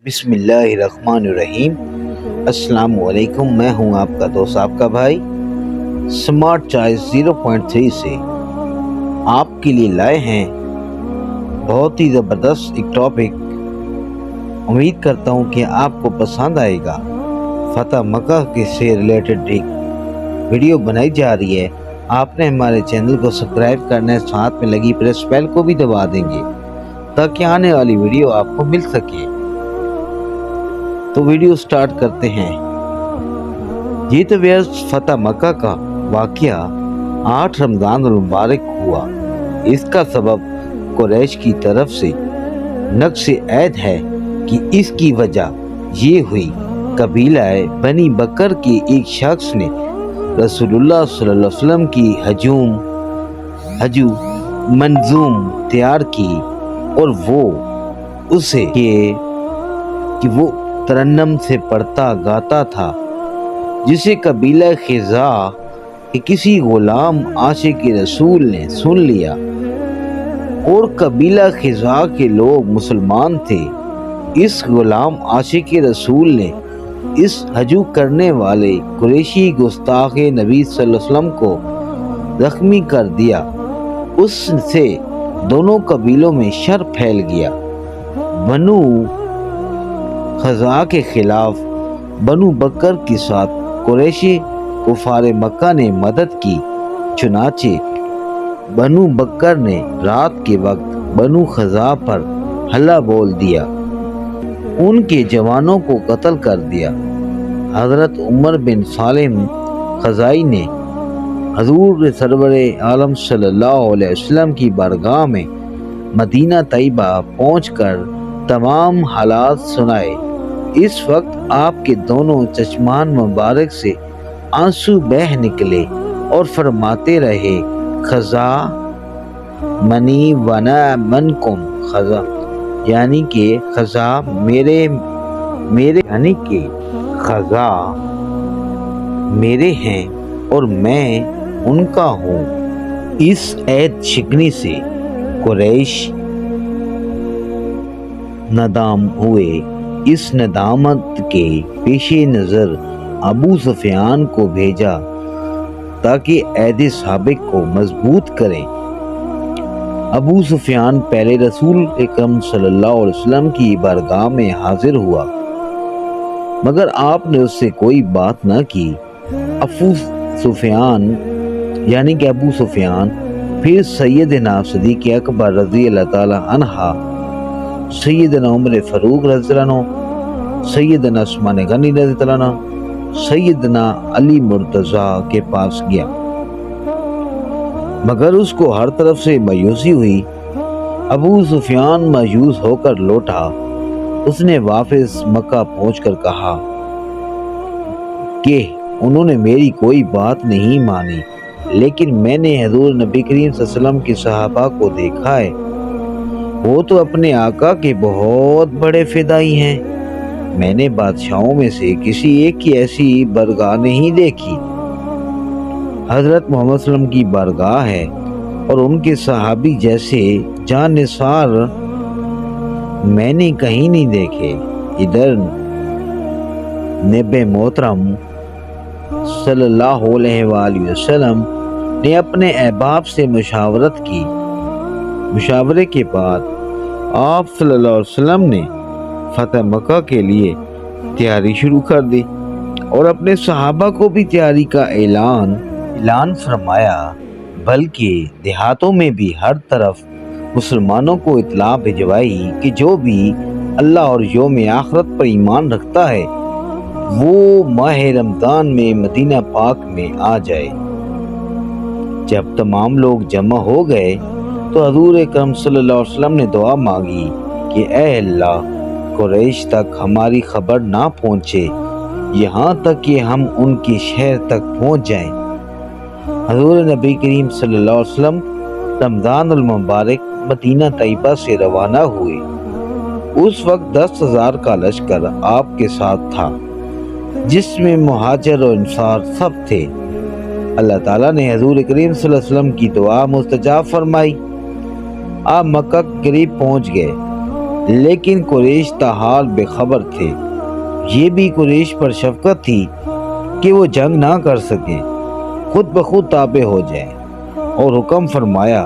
بسم اللہ الرحمن الرحیم۔ السلام علیکم، میں ہوں آپ کا دوست، آپ کا بھائی سمارٹ چوائس 0.3 سے آپ کے لیے لائے ہیں بہت ہی زبردست ایک ٹاپک۔ امید کرتا ہوں کہ آپ کو پسند آئے گا۔ فتح مکہ کے سے ریلیٹڈ ایک ویڈیو بنائی جا رہی ہے۔ آپ نے ہمارے چینل کو سبسکرائب کرنا ہے، ساتھ میں لگی پریس بیل کو بھی دبا دیں گے تاکہ آنے والی ویڈیو آپ کو مل سکے۔ تو ویڈیو سٹارٹ کرتے ہیں۔ یہ تو فتح مکہ کا واقعہ 8 رمضان المبارک ہوا۔ اس کا سبب قریش کی طرف سے نقص عہد ہے کہ اس کی وجہ یہ ہوئی قبیلہ بنی بکر کے ایک شخص نے رسول اللہ صلی اللہ علیہ وسلم کی ہجو منظوم تیار کی، اور وہ اسے کہ وہ ترنم سے پڑھتا گاتا تھا، جسے قبیلہ خزاع کے کسی غلام عاشق رسول نے سن لیا، اور قبیلہ خزاع کے لوگ مسلمان تھے۔ اس غلام عاشق رسول نے اس ہجو کرنے والے قریشی گستاخ نبی صلی اللہ علیہ وسلم کو زخمی کر دیا۔ اس سے دونوں قبیلوں میں شر پھیل گیا۔ بنو خزاع کے خلاف بنو بکر کے ساتھ قریشی کفار مکہ نے مدد کی، چنانچہ بنو بکر نے رات کے وقت بنو خزاع پر حملہ بول دیا، ان کے جوانوں کو قتل کر دیا۔ حضرت عمر بن سالم خزاعی نے حضور سرور عالم صلی اللہ علیہ وسلم کی بارگاہ میں مدینہ طیبہ پہنچ کر تمام حالات سنائے۔ اس وقت آپ کے دونوں چشمان مبارک سے آنسو بہہ نکلے اور فرماتے رہے، خزاع منی ونا منکم، خزاع یعنی کہ خزاع میرے یعنی کہ خزاع میرے ہیں اور میں ان کا ہوں۔ اس عہد شکنی سے قریش نادام ہوئے۔ اس ندامت کے پیش نظر ابو سفیان کو بھیجا تاکہ عہد سابق کو مضبوط کریں۔ ابو سفیان پہلے رسول اکرم صلی اللہ علیہ وسلم کی بارگاہ میں حاضر ہوا، مگر آپ نے اس سے کوئی بات نہ کی۔ ابو سفیان پھر سیدنا صدیق اکبر رضی اللہ تعالی عنہ، سیدنا عمر فاروق رضی اللہ عنہ، سیدنا عثمان غنی رضی اللہ عنہ، سیدنا علی مرتضیٰ کے پاس گیا، مگر اس کو ہر طرف سے مایوسی ہوئی۔ ابو سفیان مایوس ہو کر لوٹا۔ اس نے واپس مکہ پہنچ کر کہا کہ انہوں نے میری کوئی بات نہیں مانی، لیکن میں نے حضور نبی کریم صلی اللہ علیہ وسلم کے صحابہ کو دیکھا ہے، وہ تو اپنے آقا کے بہت بڑے فدائی ہیں۔ میں نے بادشاہوں میں سے کسی ایک کی ایسی بارگاہ نہیں دیکھی۔ حضرت محمد صلی اللہ علیہ وسلم کی بارگاہ ہے اور ان کے صحابی جیسے جان نثار میں نے کہیں نہیں دیکھے۔ ادھر نبی محترم صلی اللہ علیہ وآلہ وسلم نے اپنے احباب سے مشاورت کی۔ مشاورے کے بعد آپ صلی اللہ علیہ وسلم نے فتح مکہ کے لیے تیاری شروع کر دی اور اپنے صحابہ کو بھی تیاری کا اعلان فرمایا، بلکہ دیہاتوں میں بھی ہر طرف مسلمانوں کو اطلاع بھجوائی کہ جو بھی اللہ اور یوم آخرت پر ایمان رکھتا ہے وہ ماہ رمضان میں مدینہ پاک میں آ جائے۔ جب تمام لوگ جمع ہو گئے تو حضور اکرم صلی اللہ علیہ وسلم نے دعا مانگی کہ اے اللہ، قریش تک ہماری خبر نہ پہنچے، یہاں تک کہ ہم ان کے شہر تک پہنچ جائیں۔ حضور نبی کریم صلی اللہ علیہ وسلم رمضان المبارک مدینہ طیبہ سے روانہ ہوئے۔ اس وقت 10,000 کا لشکر آپ کے ساتھ تھا، جس میں مہاجر اور انصار سب تھے۔ اللہ تعالیٰ نے حضور کریم صلی اللہ علیہ وسلم کی دعا مستجاب فرمائی۔ آپ مکہ کے قریب پہنچ گئے۔ لیکن قریش تاحال بے خبر تھے۔ یہ بھی قریش پر شفقت تھی کہ وہ جنگ نہ کر سکیں، خود بخود تابع ہو جائیں، اور حکم فرمایا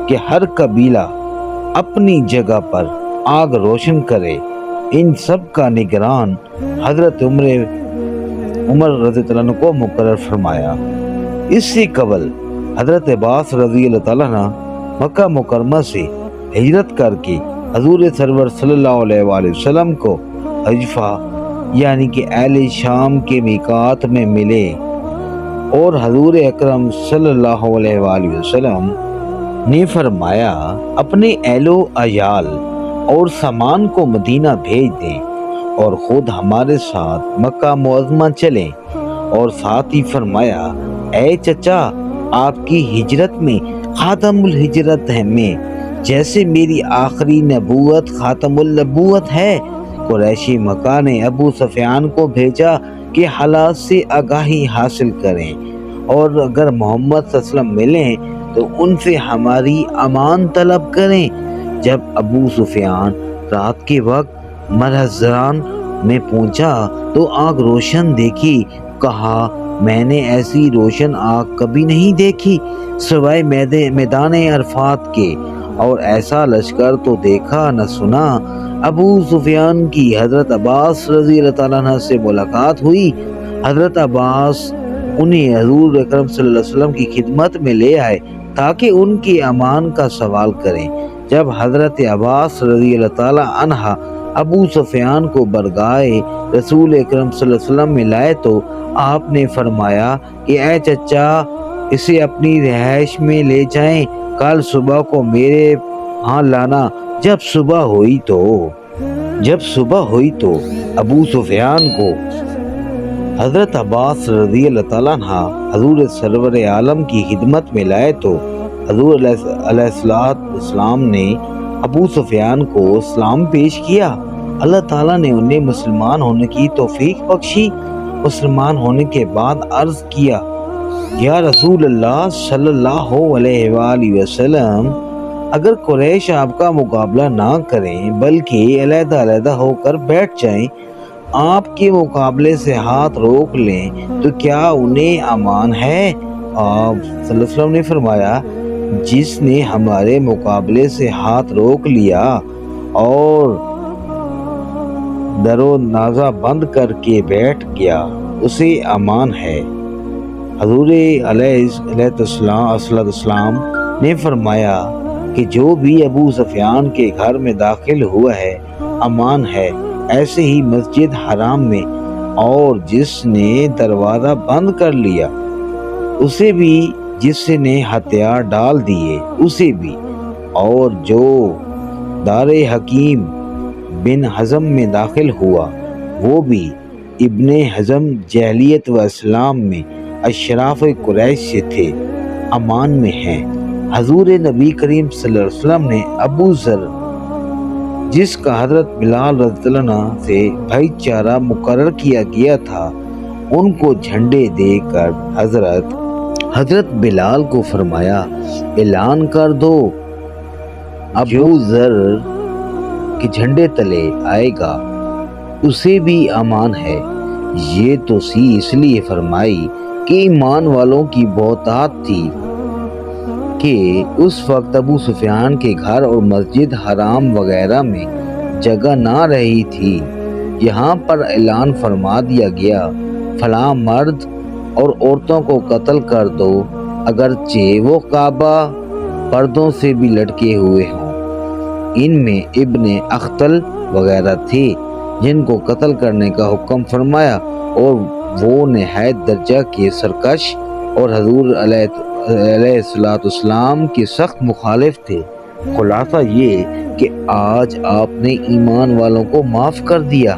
کہ ہر قبیلہ اپنی جگہ پر آگ روشن کرے۔ ان سب کا نگران حضرت عمر رضی اللہ عنہ کو مقرر فرمایا۔ اس سے قبل حضرت عباس رضی اللہ تعالیٰ عنہ مکہ مکرمہ سے ہجرت کر کے حضور سرور صلی اللہ علیہ وآلہ وسلم کو حجفہ یعنی کہ اہل شام کے میقات میں ملے، اور حضور اکرم صلی اللہ علیہ وآلہ وسلم نے فرمایا اپنے اہل و عیال اور سامان کو مدینہ بھیج دیں اور خود ہمارے ساتھ مکہ معظمہ چلیں، اور ساتھ ہی فرمایا اے چچا، آپ کی ہجرت میں خاتم الہجرت میں جیسے میری آخری نبوت خاتم النبوت ہے۔ قریشی مکہ نے ابو سفیان کو بھیجا کہ حالات سے آگاہی حاصل کریں، اور اگر محمد صلی اللہ علیہ وسلم ملیں تو ان سے ہماری امان طلب کریں۔ جب ابو سفیان رات کے وقت مرحضران میں پہنچا تو آگ روشن دیکھی۔ کہا میں نے ایسی روشن آگ کبھی نہیں دیکھی سوائے میدان عرفات کے، اور ایسا لشکر تو دیکھا نہ سنا۔ ابو سفیان کی حضرت عباس رضی اللہ تعالیٰ عنہ سے ملاقات ہوئی۔ حضرت عباس انہیں حضور اکرم صلی اللہ علیہ وسلم کی خدمت میں لے آئے تاکہ ان کے امان کا سوال کریں۔ جب حضرت عباس رضی اللہ تعالیٰ عنہ ابو سفیان کو برگاہ رسول اکرم صلی اللہ علیہ وسلم میں لائے تو آپ نے فرمایا کہ اے چچا، اسے اپنی رہائش میں لے جائیں، کل صبح کو میرے ہاں لانا۔ جب صبح ہوئی تو ابو سفیان کو حضرت عباس رضی اللہ تعالیٰ عنہ حضور سرور عالم کی خدمت میں لائے تو حضور علیہ السلام نے ابو سفیان کو اسلام پیش کیا۔ اللہ تعالیٰ نے انہیں مسلمان ہونے کی توفیق بخشی۔ مسلمان ہونے کے بعد عرض کیا یا رسول اللہ صلی اللہ علیہ وآلہ وسلم، اگر قریش آپ کا مقابلہ نہ کریں بلکہ علیحدہ علیحدہ ہو کر بیٹھ جائیں، آپ کے مقابلے سے ہاتھ روک لیں تو کیا انہیں امان ہے؟ آپ صلی اللہ علیہ وسلم نے فرمایا جس نے ہمارے مقابلے سے ہاتھ روک لیا اور دروازہ بند کر کے بیٹھ گیا اسے امان ہے۔ حضور علیہ السلام نے فرمایا کہ جو بھی ابو سفیان کے گھر میں داخل ہوا ہے امان ہے، ایسے ہی مسجد حرام میں، اور جس نے دروازہ بند کر لیا اسے بھی، جس نے ہتھیار ڈال دیے اسے بھی، اور جو دار حکیم بن حزم میں داخل ہوا وہ بھی۔ ابن حزم جاہلیت و اسلام میں اشراف قریش سے تھے، امان میں ہیں۔ حضور نبی کریم صلی اللہ علیہ وسلم نے ابو ذر، جس کا حضرت بلال رضی اللہ عنہ سے بھائی چارہ مقرر کیا گیا تھا، ان کو جھنڈے دے کر حضرت بلال کو فرمایا اعلان کر دو ابو ذر کے جھنڈے تلے آئے گا اسے بھی امان ہے۔ یہ توصیح اس لیے فرمائی کہ ایمان والوں کی بہتات تھی کہ اس وقت ابو سفیان کے گھر اور مسجد حرام وغیرہ میں جگہ نہ رہی تھی۔ یہاں پر اعلان فرما دیا گیا فلاں مرد اور عورتوں کو قتل کر دو اگرچہ وہ کعبہ پردوں سے بھی لٹکے ہوئے ہوں۔ ان میں ابن اختل وغیرہ تھے جن کو قتل کرنے کا حکم فرمایا، اور وہ نہایت درجہ کے سرکش اور حضور علیہ السلام کے سخت مخالف تھے۔ خلاصہ یہ کہ آج آپ نے ایمان والوں کو معاف کر دیا،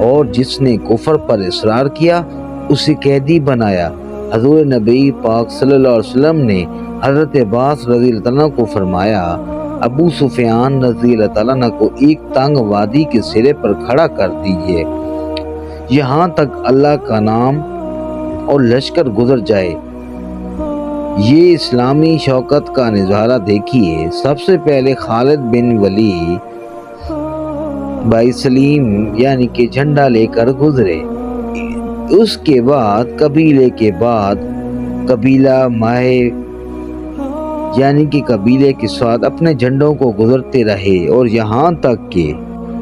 اور جس نے کفر پر اصرار کیا اسے قیدی بنایا۔ حضور نبی پاک صلی اللہ علیہ وسلم نے حضرت عباس رضی اللہ عنہ کو فرمایا ابو سفیان رضی اللہ تعالیٰ عنہ کو ایک تنگ وادی کے سرے پر کھڑا کر دیجیے، یہاں تک اللہ کا نام اور لشکر گزر جائے۔ یہ اسلامی شوکت کا نظارہ دیکھیے۔ سب سے پہلے خالد بن ولید بھائی سلیم یعنی کہ جھنڈا لے کر گزرے۔ اس کے بعد قبیلے کے بعد قبیلہ ماہے یعنی کہ قبیلے کے ساتھ اپنے جھنڈوں کو گزرتے رہے، اور یہاں تک کہ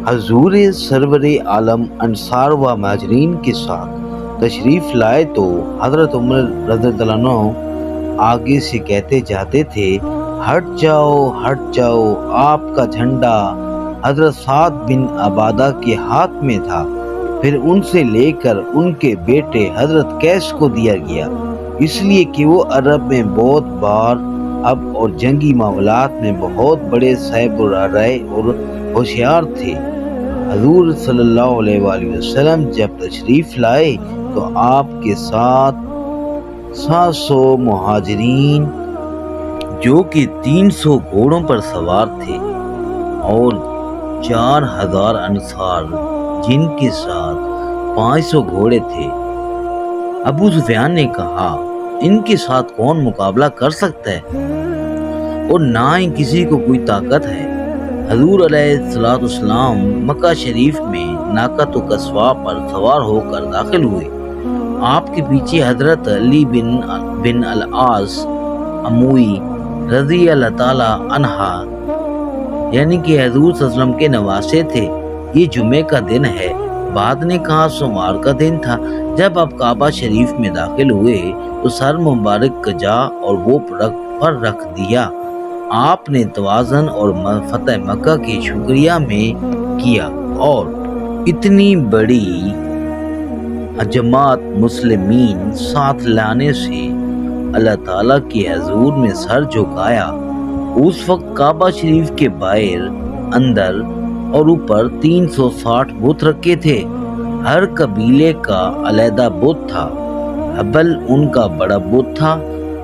حضور سرور عالم انصار و مہاجرین کے ساتھ تشریف لائے تو حضرت عمر رضی اللہ عنہ آگے سے کہتے جاتے تھے، ہٹ جاؤ، آپ کا جھنڈا حضرت سعد بن عبادہ کے ہاتھ میں تھا، پھر ان سے لے کر ان کے بیٹے حضرت قیس کو دیا گیا، اس لیے کہ وہ عرب میں بہت بار اب اور جنگی معاملات میں بہت بڑے صاحب رائے اور ہوشیار تھے۔ حضور صلی اللہ علیہ وآلہ وسلم جب تشریف لائے تو آپ کے ساتھ 700 مہاجرین جو کہ 300 گھوڑوں پر سوار تھے اور 4000 انصار جن کے ساتھ 500 گھوڑے تھے۔ ابو سفیان نے کہا، ان کے ساتھ کون مقابلہ کر سکتا ہے اور نہ ہی کسی کو کوئی طاقت ہے۔ حضور علیہ السلام مکہ شریف میں ناقۃ و قصواء پر سوار ہو کر داخل ہوئے۔ آپ کے پیچھے حضرت علی بن العاص اموی رضی اللہ تعالی عنہ یعنی کہ حضور صلی اللہ علیہ وسلم کے نواسے تھے۔ یہ جمعے کا دن ہے، بعد نے کہا سوموار کا دن تھا۔ جب آپ کعبہ شریف میں داخل ہوئے تو سر مبارک کجا اور وہ پر رکھ دیا۔ آپ نے توازن اور فتح مکہ کے شکریہ میں کیا اور اتنی بڑی جماعت مسلمین ساتھ لانے سے اللہ تعالیٰ کے حضور میں سر جھکایا۔ اس وقت کعبہ شریف کے باہر، اندر اور اوپر 360 بت رکھے تھے۔ ہر قبیلے کا علیحدہ بت تھا۔ حبل ان کا بڑا بت تھا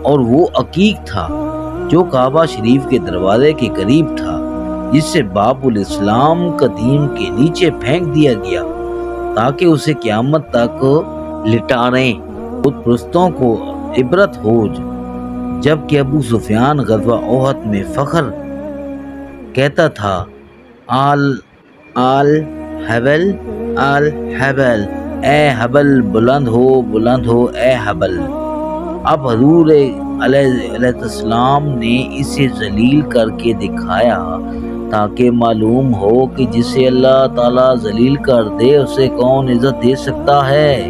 اور وہ عقیق تھا جو کعبہ شریف کے دروازے کے قریب تھا، جس سے باب الاسلام قدیم کے نیچے پھینک دیا گیا تاکہ اسے قیامت تک لٹاریں بت پرستوں کو عبرت ہو۔ جبکہ ابو سفیان غزوہ احد میں فخر کہتا تھا، آل حبل، اے حبل بلند ہو اے حبل۔ اب حضور علیہ السلام نے اسے ذلیل کر کے دکھایا تاکہ معلوم ہو کہ جسے اللہ تعالیٰ ذلیل کر دے اسے کون عزت دے سکتا ہے۔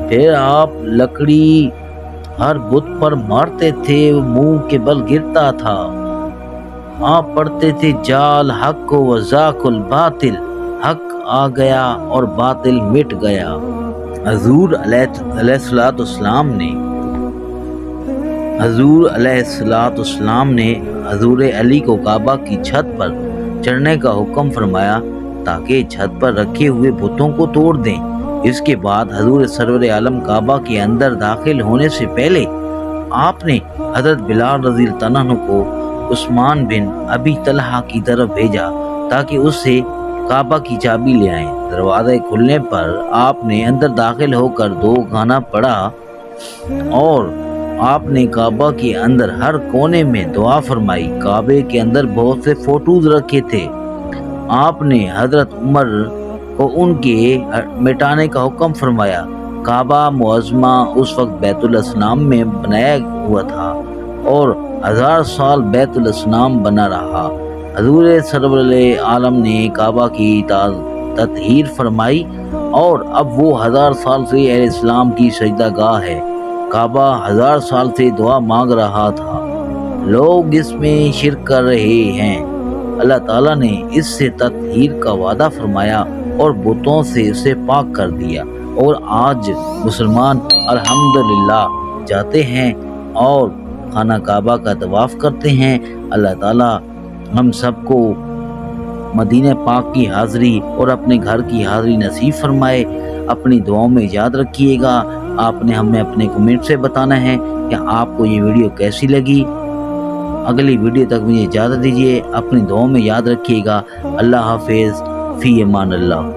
پھر آپ لکڑی ہر بت پر مارتے تھے، منہ کے بل گرتا تھا۔ آپ پڑھتے تھے، جال حق و ذاق الباطل، حق آ گیا اور باطل مٹ گیا۔ حضور علیہ السلام نے حضور علی کو کعبہ کی چھت پر چڑھنے کا حکم فرمایا تاکہ چھت پر رکھے ہوئے بتوں کو توڑ دیں۔ اس کے بعد حضور سرور عالم کعبہ کے اندر داخل ہونے سے پہلے آپ نے حضرت بلال رضی اللہ عنہ کو عثمان بن ابی طلحہ کی طرف بھیجا تاکہ اس سے کعبہ کی چابی لے آئیں۔ دروازے کھلنے پر آپ نے اندر داخل ہو کر دو گانا پڑھا اور آپ نے کعبہ کے اندر ہر کونے میں دعا فرمائی۔ کعبے کے اندر بہت سے فوٹوز رکھے تھے۔ آپ نے حضرت عمر کو ان کے مٹانے کا حکم فرمایا۔ کعبہ معظمہ اس وقت بیت الاسلام میں بنایا ہوا تھا اور 1000 سال بیت الاسلام بنا رہا۔ حضور سرور عالم نے کعبہ کی تطہیر فرمائی اور اب وہ 1000 سال سے اہل اسلام کی سجدہ گاہ ہے۔ کعبہ 1000 سال سے دعا مانگ رہا تھا، لوگ اس میں شرک کر رہے ہیں۔ اللہ تعالیٰ نے اس سے تطہیر کا وعدہ فرمایا اور بتوں سے اسے پاک کر دیا، اور آج مسلمان الحمدللہ جاتے ہیں اور خانہ کعبہ کا طواف کرتے ہیں۔ اللہ تعالیٰ ہم سب کو مدینہ پاک کی حاضری اور اپنے گھر کی حاضری نصیب فرمائے۔ اپنی دعاؤں میں یاد رکھیے گا۔ آپ نے ہمیں اپنے کمنٹ سے بتانا ہے کہ آپ کو یہ ویڈیو کیسی لگی۔ اگلی ویڈیو تک مجھے اجازت دیجیے، اپنی دعاؤں میں یاد رکھیے گا۔ اللہ حافظ، فی امان اللہ۔